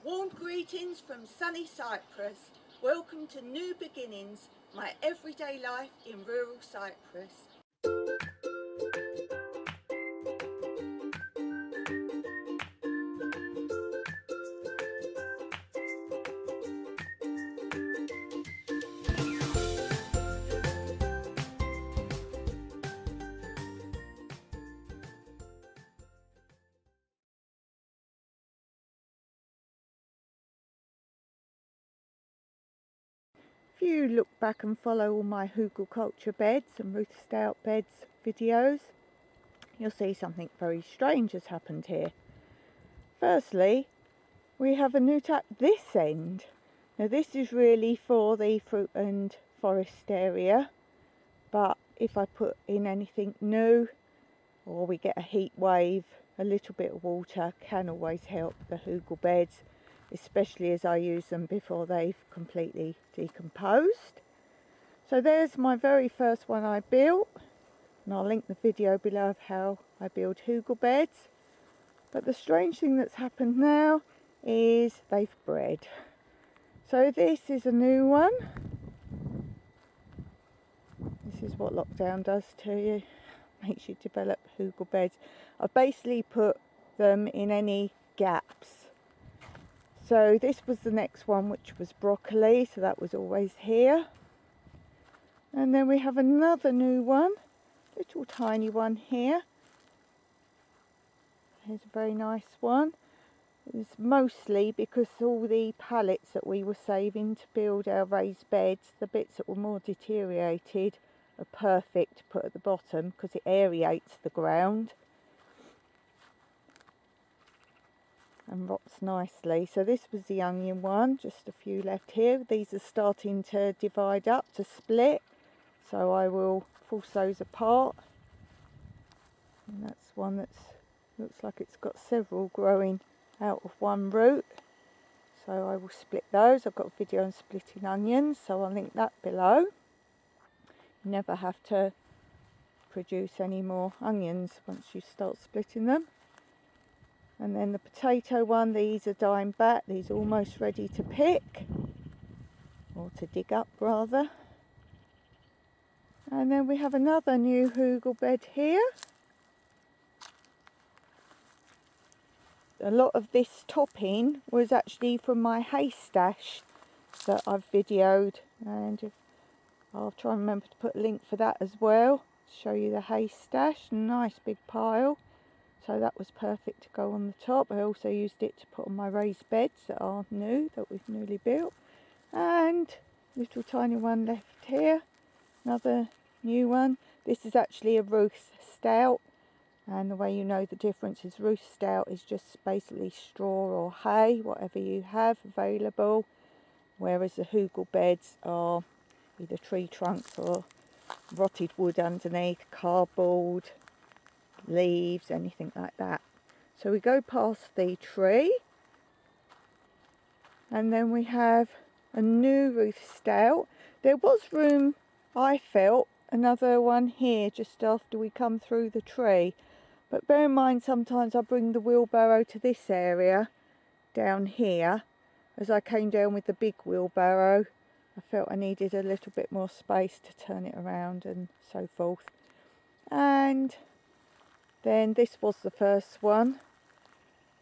Warm greetings from sunny Cyprus. Welcome to New Beginnings, my everyday life in rural Cyprus. If you look back and follow all my Hugelkultur Beds and Ruth Stout Beds videos, you'll see something very strange has happened here. Firstly, we have a new tap this end. Now this is really for the fruit and forest area, but if I put in anything new or we get a heat wave, a little bit of water can always help the Hugel Beds, especially as I use them before they've completely decomposed. So there's my very first one I built, and I'll link the video below of how I build Hugel Beds. But the strange thing that's happened now is they've bred. So this is a new one. This is what lockdown does to you, makes you develop Hugel Beds. I've basically put them in any gaps. So this was the next one, which was broccoli, so that was always here. And then we have another new one, little tiny one here. Here's a very nice one. It's mostly because all the pallets that we were saving to build our raised beds, the bits that were more deteriorated are perfect to put at the bottom because it aerates the ground and rots nicely. So this was the onion one, just a few left here. These are starting to divide up, to split, so I will force those apart. And that's one that looks like it's got several growing out of one root, so I will split those. I've got a video on splitting onions, so I'll link that below. You never have to produce any more onions once you start splitting them. And then the potato one, these are dying back, these are almost ready to pick, or to dig up rather. And then we have another new Hugel Bed here. A lot of this topping was actually from my hay stash that I've videoed, and I'll try and remember to put a link for that as well, to show you the hay stash. Nice big pile. So that was perfect to go on the top. I also used it to put on my raised beds that are new, that we've newly built. And little tiny one left here, another new one. This is actually a Ruth Stout, and the way you know the difference is Ruth Stout is just basically straw or hay, whatever you have available, whereas the Hugel Beds are either tree trunks or rotted wood underneath, cardboard, leaves, anything like that. So we go past the tree, and then we have a new Ruth Stout. There was room, I felt, another one here just after we come through the tree, but bear in mind sometimes I bring the wheelbarrow to this area down here. As I came down with the big wheelbarrow, I felt I needed a little bit more space to turn it around and so forth. And then this was the first one.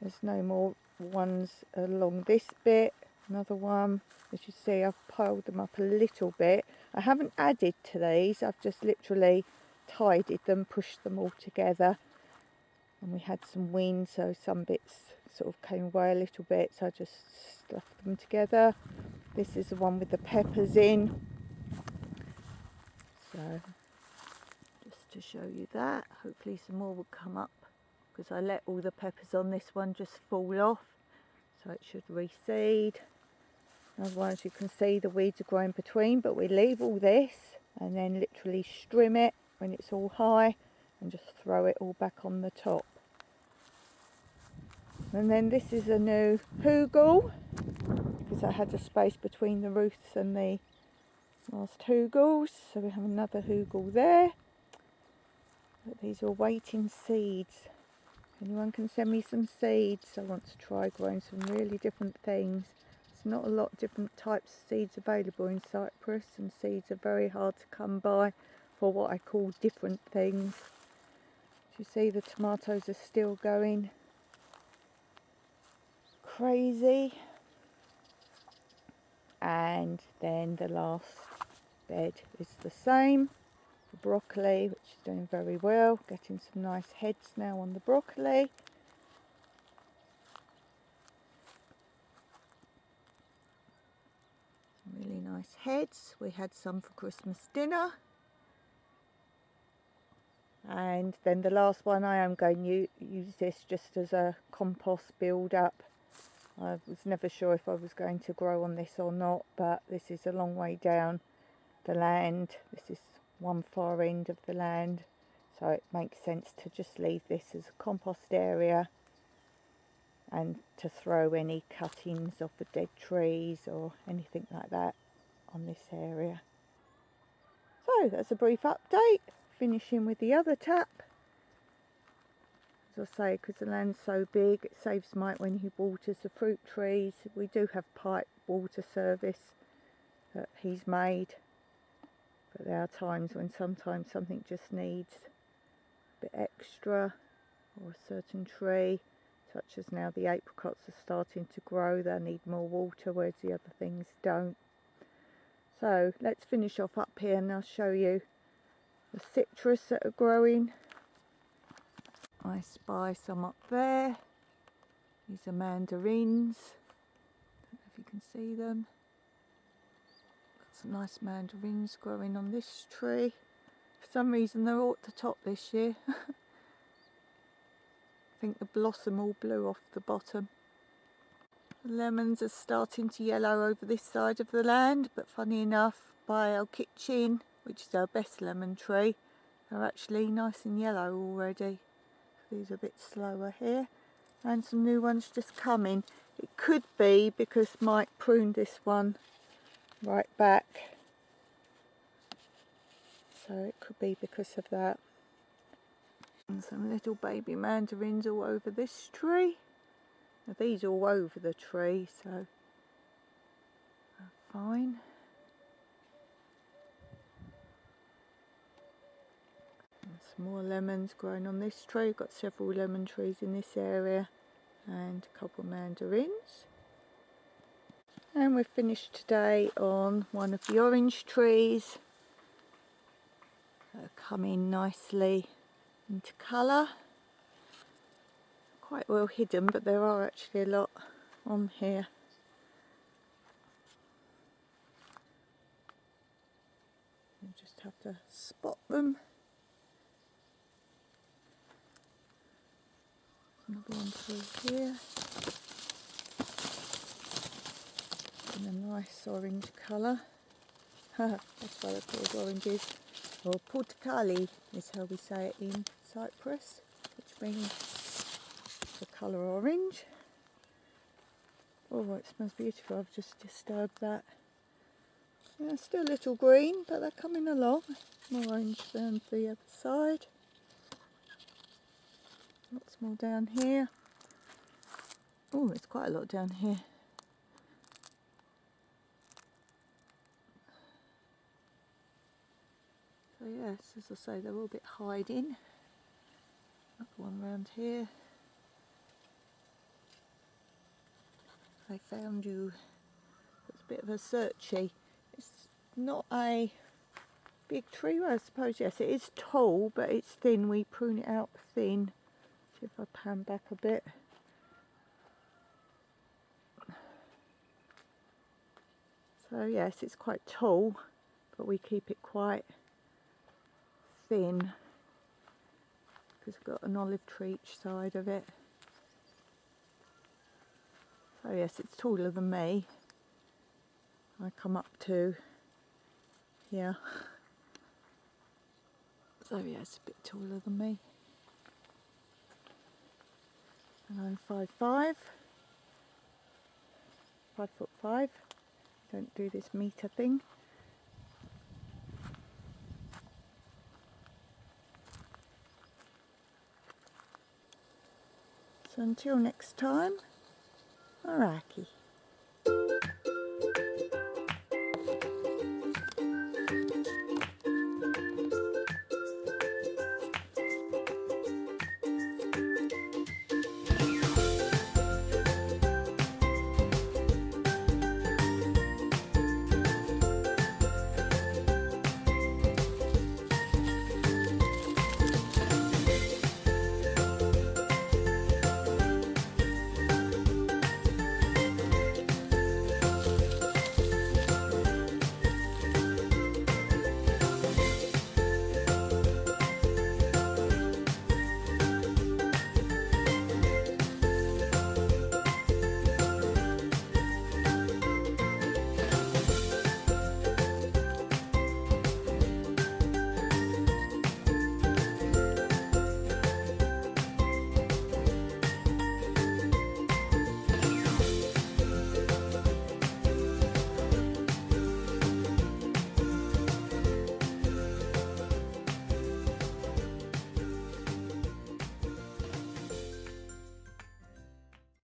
There's no more ones along this bit. Another one. As you see, I've piled them up a little bit. I haven't added to these. I've just literally tidied them, pushed them all together. And we had some wind, so some bits sort of came away a little bit, so I just stuffed them together. This is the one with the peppers in. So to show you that, hopefully some more will come up, because I let all the peppers on this one just fall off, so it should reseed. Another one, as you can see, the weeds are growing between, but we leave all this and then literally trim it when it's all high and just throw it all back on the top. And then this is a new Hugel, because I had a space between the Ruths and the last Hugels, so we have another Hugel there. But these are waiting seeds. anyone can send me some seeds. I want to try growing some really different things. There's not a lot of different types of seeds available in Cyprus, and seeds are very hard to come by for what I call different things. As you see, the tomatoes are still going crazy. And then the last bed is the same. The broccoli, which is doing very well, getting some nice heads now on the broccoli. Really nice heads. We had some for Christmas dinner. And then the last one, I am going to use this just as a compost build up. I was never sure if I was going to grow on this or not, but this is a long way down the land. This is one far end of the land, so it makes sense to just leave this as a compost area and to throw any cuttings off the dead trees or anything like that on this area. So that's a brief update, finishing with the other tap. As I say, because the land's so big, it saves Mike when he waters the fruit trees. We do have pipe water service that he's made, but there are times when sometimes something just needs a bit extra, or a certain tree, such as now the apricots are starting to grow, they need more water, whereas the other things don't. So let's finish off up here and I'll show you the citrus that are growing. I spy some up there. These are mandarins. Don't know if you can see them. Got some nice mandarins growing on this tree. For some reason they're all at the top this year. I think the blossom all blew off the bottom. The lemons are starting to yellow over this side of the land, but funny enough, by our kitchen, which is our best lemon tree, they're actually nice and yellow already. These are a bit slower here, and some new ones just coming. It could be because Mike pruned this one right back, so it could be because of that. And some little baby mandarins all over this tree. Now these are all over the tree, so they're fine. And some more lemons growing on this tree. We've got several lemon trees in this area and a couple of mandarins. And we've finished today on one of the orange trees. They're coming nicely into colour. Quite well hidden, but there are actually a lot on here. You just have to spot them. Another one through here. In a nice orange colour. That's why they're called oranges. Or portocali is how we say it in Cyprus, which means the colour orange. Oh, it smells beautiful. I've just disturbed that. Yeah, still a little green, but they're coming along. More orange than the other side. Lots more down here. Oh, there's quite a lot down here. So yes, as I say, they're all a bit hiding. Another one round here. I found you. It's a bit of a searchy. It's not a big tree, well, I suppose. Yes, it is tall, but it's thin. We prune it out thin. See if I pan back a bit. So yes, it's quite tall, but we keep it quite thin because we've got an olive tree each side of it. So yes, it's taller than me. I come up to here. So yes, a bit taller than me. And I'm 5'5". 5'5". Don't do this metre thing. So until next time, Araki.